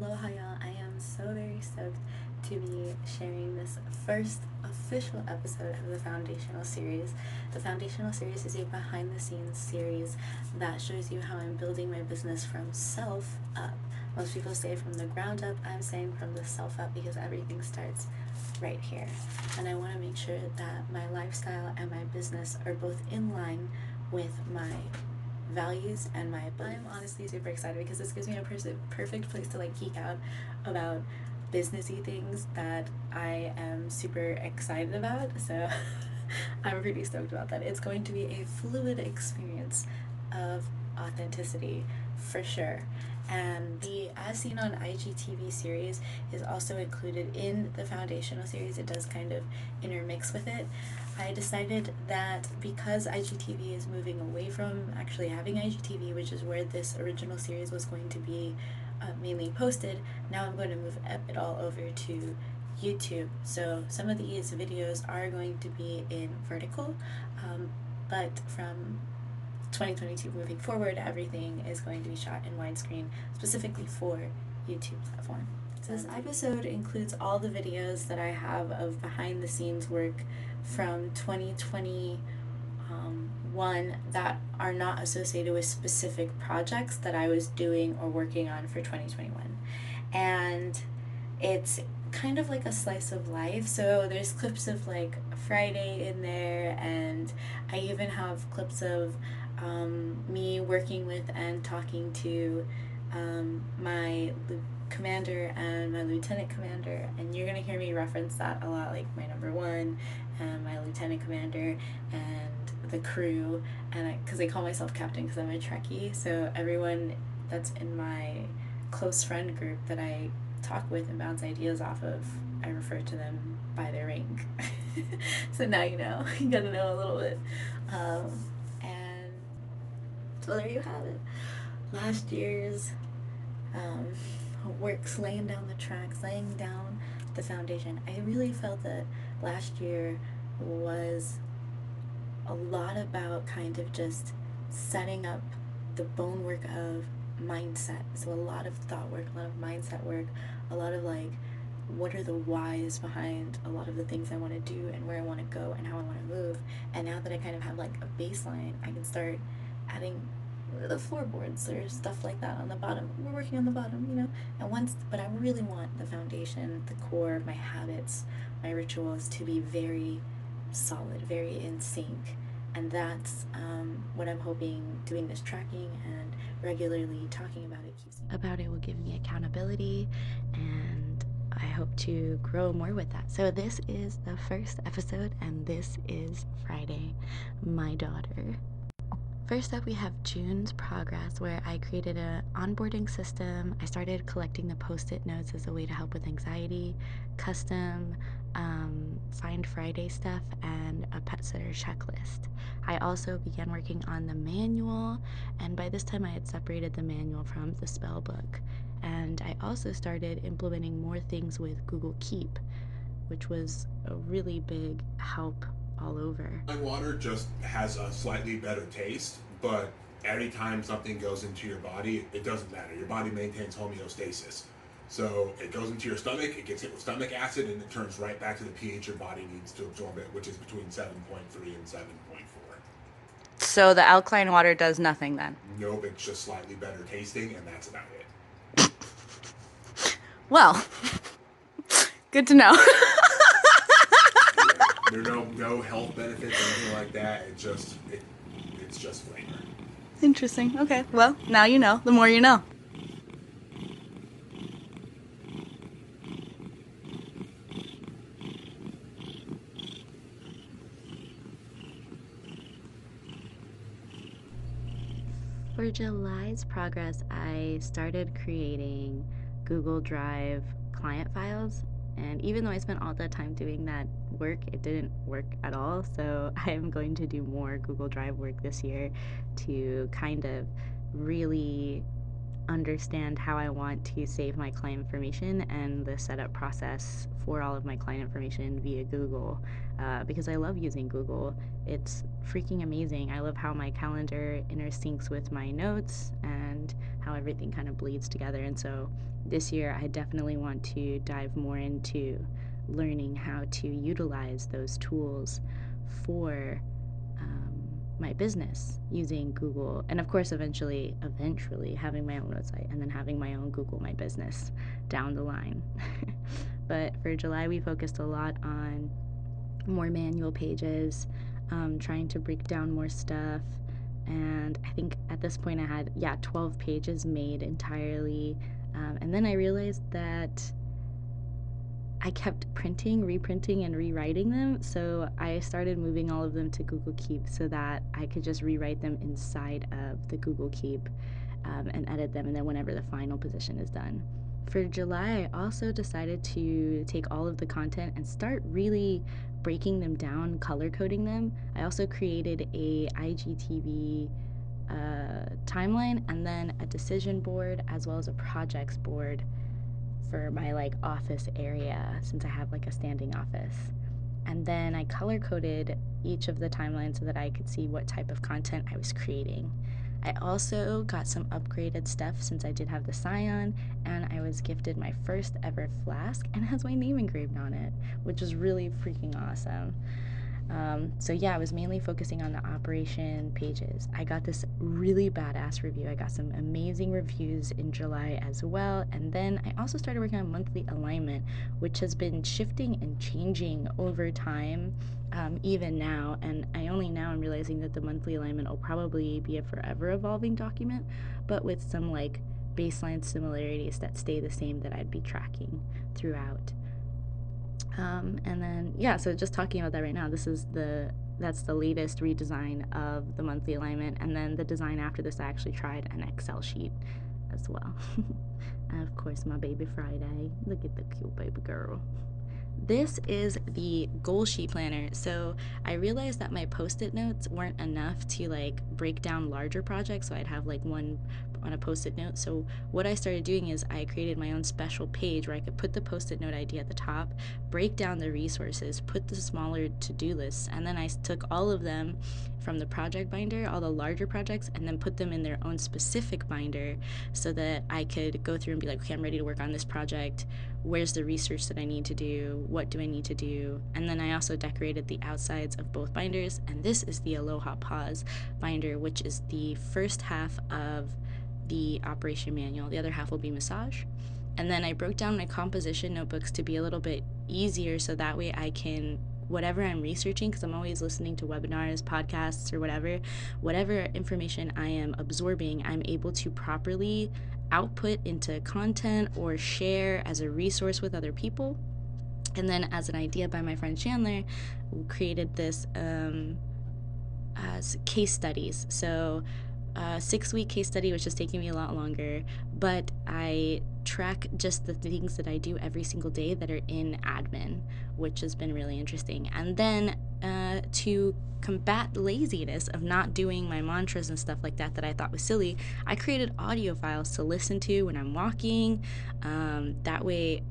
Aloha y'all, I am so very stoked to be sharing this first official episode of the Foundational Series. The Foundational Series is a behind the scenes series that shows you how I'm building my business from self up. Most people say from the ground up, I'm saying from the self up because everything starts right here. And I want to make sure that my lifestyle and my business are both in line with my values and my abilities. I'm honestly super excited because this gives me a perfect place to geek out about businessy things that I am super excited about. So I'm pretty stoked about that. It's going to be a fluid experience of authenticity for sure. And the As Seen on IGTV series is also included in the Foundational series. It does kind of intermix with it. I decided that because IGTV is moving away from actually having IGTV, which is where this original series was going to be mainly posted, now I'm going to move it all over to YouTube. So some of these videos are going to be in vertical, but from 2022 moving forward, everything is going to be shot in widescreen specifically for YouTube platform. So this episode includes all the videos that I have of behind the scenes work from 2021 that are not associated with specific projects that I was doing or working on for 2021. And it's kind of like a slice of life. So there's clips of Friday in there, and I even have clips of me working with and talking to my commander and my lieutenant commander, and you're gonna hear me reference that a lot, like my number one and my lieutenant commander and the crew, and because I call myself captain because I'm a Trekkie, so everyone that's in my close friend group that I talk with and bounce ideas off of, I refer to them by their rank. So now you know. You gotta know a little bit. And so there you have it. Last year's works, laying down the tracks, laying down the foundation. I really felt that last year was a lot about kind of just setting up the bone work of mindset. So a lot of thought work, a lot of mindset work, a lot of what are the whys behind a lot of the things I want to do and where I want to go and how I want to move. And now that I kind of have a baseline, I can start adding the floorboards or stuff like that on the bottom. We're working on the bottom, but I really want the foundation, the core, my habits, my rituals to be very solid, very in sync. And that's what I'm hoping doing this tracking and regularly talking about it will give me accountability, and I hope to grow more with that. So this is the first episode, and this is Friday, my daughter. First up, we have June's progress, where I created an onboarding system. I started collecting the post-it notes as a way to help with anxiety, custom Find Friday stuff, and a pet sitter checklist. I also began working on the manual, and by this time I had separated the manual from the spell book. And I also started implementing more things with Google Keep, which was a really big help all over. Water just has a slightly better taste, but every time something goes into your body, it doesn't matter. Your body maintains homeostasis. So it goes into your stomach, it gets hit with stomach acid, and it turns right back to the pH your body needs to absorb it, which is between 7.3 and 7.4. So the alkaline water does nothing then? Nope, it's just slightly better tasting, and that's about it. Well, good to know. There are no health benefits or anything like that. It's just flavor. Interesting. Okay. Well, now you know. The more you know. For July's progress, I started creating Google Drive client files, and even though I spent all that time doing that work, it didn't work at all. So I am going to do more Google Drive work this year to kind of really understand how I want to save my client information and the setup process for all of my client information via Google, because I love using Google. It's freaking amazing. I love how my calendar intersyncs with my notes and how everything kind of bleeds together. And so this year I definitely want to dive more into learning how to utilize those tools for my business using Google, and of course eventually having my own website and then having my own Google My Business down the line. But for July we focused a lot on more manual pages, trying to break down more stuff, and I think at this point I had 12 pages made entirely, and then I realized that I kept printing, reprinting, and rewriting them, so I started moving all of them to Google Keep so that I could just rewrite them inside of the Google Keep, and edit them, and then whenever the final position is done. For July, I also decided to take all of the content and start really breaking them down, color coding them. I also created a IGTV timeline and then a decision board as well as a projects board for my like office area, since I have like a standing office. And then I color coded each of the timelines so that I could see what type of content I was creating. I also got some upgraded stuff since I did have the Scion, and I was gifted my first ever flask and it has my name engraved on it, which is really freaking awesome. So yeah, I was mainly focusing on the operation pages. I got this really badass review. I got some amazing reviews in July as well. And then I also started working on monthly alignment, which has been shifting and changing over time, even now. And I only now am realizing that the monthly alignment will probably be a forever evolving document, but with some like baseline similarities that stay the same that I'd be tracking throughout. And then so just talking about that right now, that's the latest redesign of the monthly alignment, and then the design after this I actually tried an Excel sheet as well. And of course my baby Friday, look at the cute baby girl. This is the goal sheet planner. So I realized that my post-it notes weren't enough to like break down larger projects, so I'd have like one on a post-it note. So what I started doing is I created my own special page where I could put the post-it note ID at the top, break down the resources, put the smaller to-do lists, and then I took all of them from the project binder, all the larger projects, and then put them in their own specific binder so that I could go through and be like, okay, I'm ready to work on this project. Where's the research that I need to do? What do I need to do? And then I also decorated the outsides of both binders, and this is the Aloha Pause binder, which is the first half of the operation manual. The other half will be massage. And then I broke down my composition notebooks to be a little bit easier so that way I can, whatever I'm researching, because I'm always listening to webinars, podcasts, or whatever information I am absorbing, I'm able to properly output into content or share as a resource with other people. And then as an idea by my friend Chandler, we created this as case studies. So 6-week case study, which is taking me a lot longer, but I track just the things that I do every single day that are in admin, which has been really interesting. And then to combat laziness of not doing my mantras and stuff like that I thought was silly, I created audio files to listen to when I'm walking. That way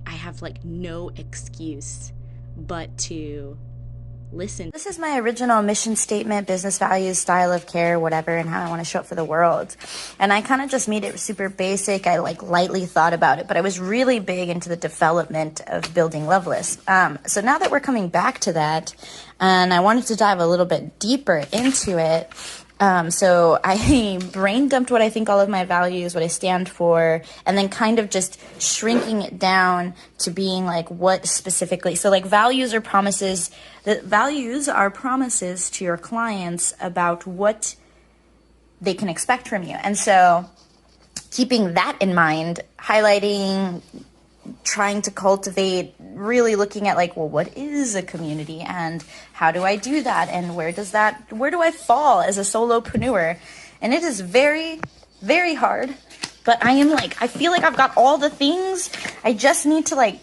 I have like no excuse but to listen. This is my original mission statement, business values, style of care, whatever, and how I want to show up for the world. And I kind of just made it super basic. I like lightly thought about it, but I was really big into the development of building Loveless. So now that we're coming back to that, and I wanted to dive a little bit deeper into it. So I brain dumped what I think all of my values, what I stand for, and then kind of just shrinking it down to being like what specifically. So like values are promises. The values are promises to your clients about what they can expect from you. And so keeping that in mind, highlighting, trying to cultivate, really looking at like, well, what is a community and how do I do that? And where do I fall as a solopreneur? And it is very, very hard, but I feel like I've got all the things. I just need to like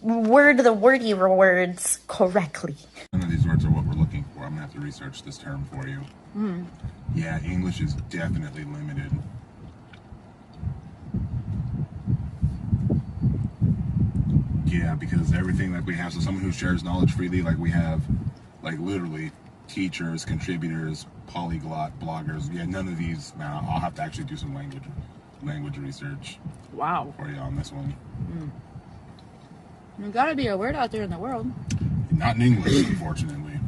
word the wordy words correctly. None of these words are what we're looking for. I'm gonna have to research this term for you. Yeah, English is definitely limited. Yeah, because everything that we have, so someone who shares knowledge freely, like we have, like literally teachers, contributors, polyglot, bloggers. Yeah, none of these. Now I'll have to actually do some language research. Wow. For you on this one. There's gotta be a word out there in the world. Not in English, unfortunately.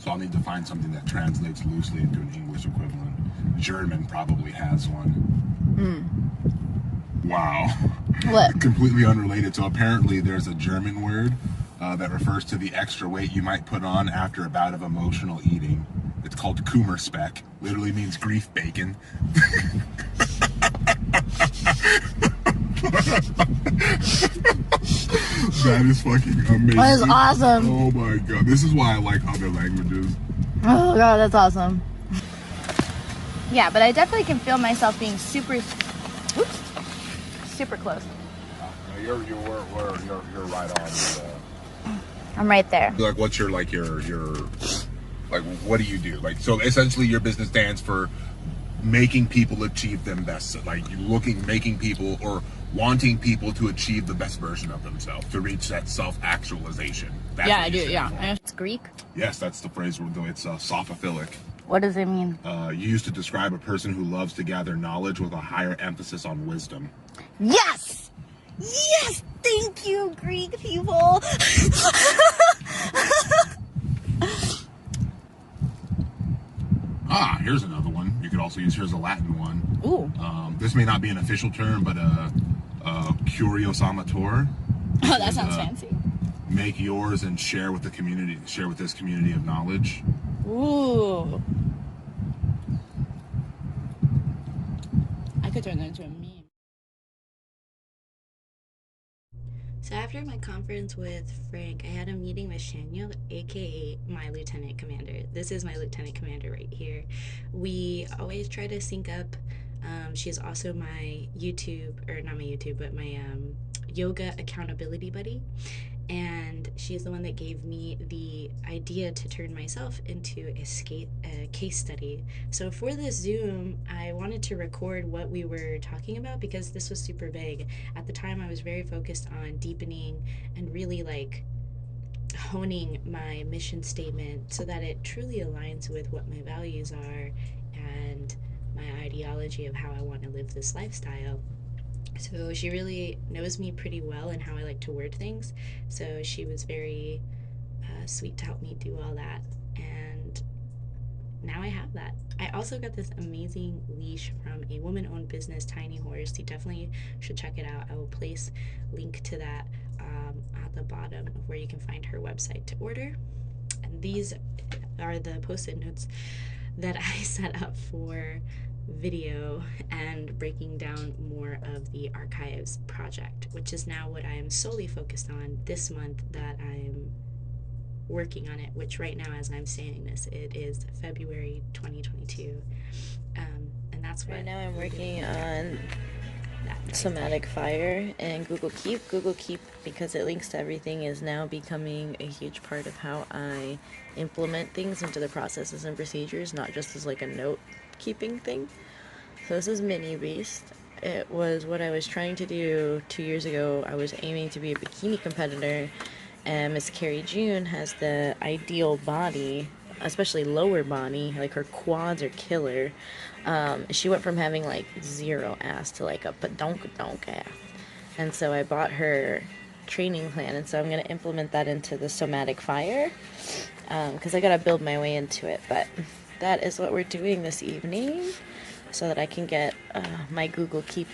So I'll need to find something that translates loosely into an English equivalent. German probably has one. Wow. What? Completely unrelated. So apparently there's a German word that refers to the extra weight you might put on after a bout of emotional eating. It's called Kummerspeck. Literally means grief bacon. That is fucking amazing. That is awesome. Oh my god. This is why I like other languages. Oh god, that's awesome. Yeah, but I definitely can feel myself being super close. No, you're right on. I'm right there. Like, what's your like what do you do? Like, so essentially your business stands for making people achieve them best. Like, making people or wanting people to achieve the best version of themselves, to reach that self-actualization. That's Yeah, what I you do. stand Yeah. for. It's Greek. Yes, that's the phrase we're doing. It's sophophilic. What does it mean? Used to describe a person who loves to gather knowledge with a higher emphasis on wisdom. Yes! Yes! Thank you, Greek people! Here's another one. You could also use, here's a Latin one. Ooh. This may not be an official term, but curios amator. Oh, that sounds fancy. Make yours and share with the community. Share with this community of knowledge. Ooh. I could turn that into a meme. So after my conference with Frank, I had a meeting with Shaniel, aka my lieutenant commander. This is my lieutenant commander right here. We always try to sync up. She's also my yoga accountability buddy. And she's the one that gave me the idea to turn myself into a case study. So for this Zoom, I wanted to record what we were talking about because this was super big. At the time, I was very focused on deepening and really like honing my mission statement so that it truly aligns with what my values are and my ideology of how I want to live this lifestyle. So she really knows me pretty well and how I like to word things. So she was very sweet to help me do all that. And now I have that. I also got this amazing leash from a woman-owned business, Tiny Horse. You definitely should check it out. I will place link to that at the bottom of where you can find her website to order. And these are the post-it notes that I set up for video and breaking down more of the archives project, which is now what I am solely focused on this month that I'm working on it, which right now as I'm saying this, it is February 2022. And that's what right now I'm working on Somatic Fire and Google Keep. Google Keep, because it links to everything, is now becoming a huge part of how I implement things into the processes and procedures, not just as like a note keeping thing. So this is Mini Beast. It was what I was trying to do 2 years ago. I was aiming to be a bikini competitor, and Miss Carrie June has the ideal body, especially lower body. Like, her quads are killer. She went from having like zero ass to like a padonk ass. And so I bought her training plan, and so I'm going to implement that into the Somatic Fire, because I got to build my way into it. But that is what we're doing this evening, so that I can get my Google Keep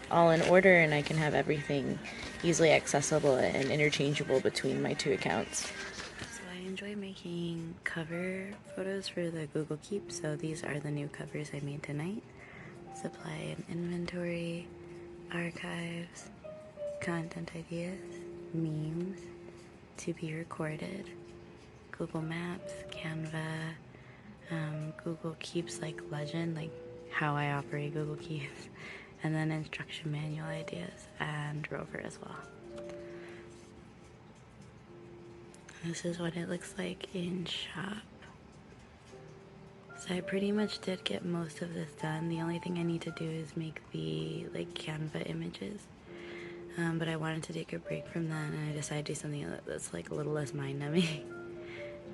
all in order and I can have everything easily accessible and interchangeable between my two accounts. So I enjoy making cover photos for the Google Keep, so these are the new covers I made tonight. Supply and inventory, archives, content ideas, memes, to be recorded, Google Maps, Canva, Google Keeps like legend, like how I operate Google Keeps, and then instruction manual ideas and Rover as well. This is what it looks like in shop. So I pretty much did get most of this done. The only thing I need to do is make the like Canva images. But I wanted to take a break from that, and I decided to do something that's like a little less mind numbing.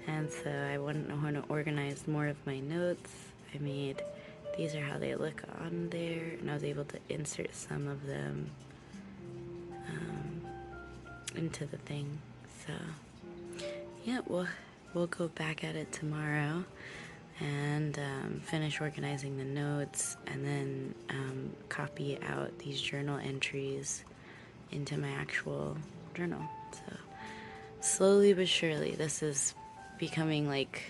and so I wouldn't know how to organize more of my notes. I made, these are how they look on there, and I was able to insert some of them into the thing. So yeah, we'll go back at it tomorrow and finish organizing the notes, and then copy out these journal entries into my actual journal. So slowly but surely, this is becoming like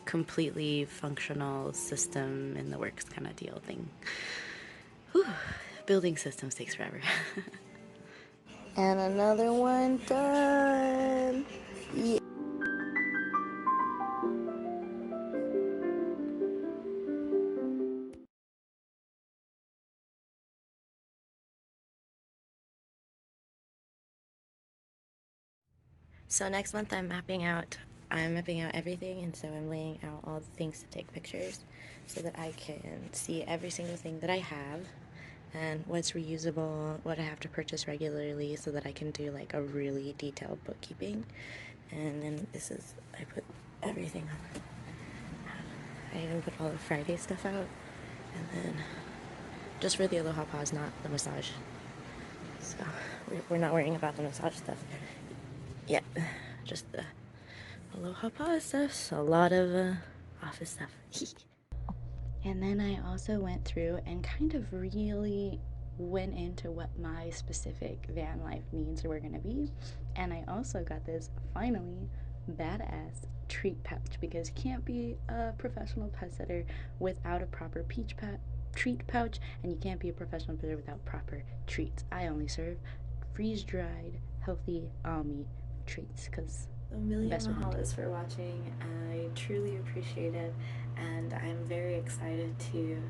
completely functional system in the works kind of deal thing. Whew. Building systems takes forever. And another one done. Yeah. So next month I'm mapping out everything, and so I'm laying out all the things to take pictures so that I can see every single thing that I have and what's reusable, what I have to purchase regularly, so that I can do like a really detailed bookkeeping. And then I put everything on. I even put all the Friday stuff out, and then just for the Aloha Pause, not the massage. So we're not worrying about the massage stuff yet, just the Aloha Pause stuff. So a lot of office stuff. And then I also went through and kind of really went into what my specific van life needs were going to be. And I also got this finally badass treat pouch, because you can't be a professional pet sitter without a proper treat pouch, and you can't be a professional pet sitter without proper treats. I only serve freeze-dried, healthy, all meat treats, because A million best with mahalos for watching. I truly appreciate it, and I'm very excited to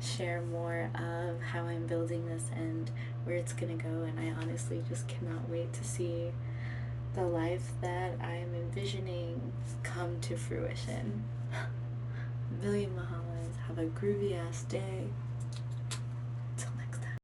share more of how I'm building this and where it's gonna go. And I honestly just cannot wait to see the life that I'm envisioning come to fruition. A million mahalos. Have a groovy ass day.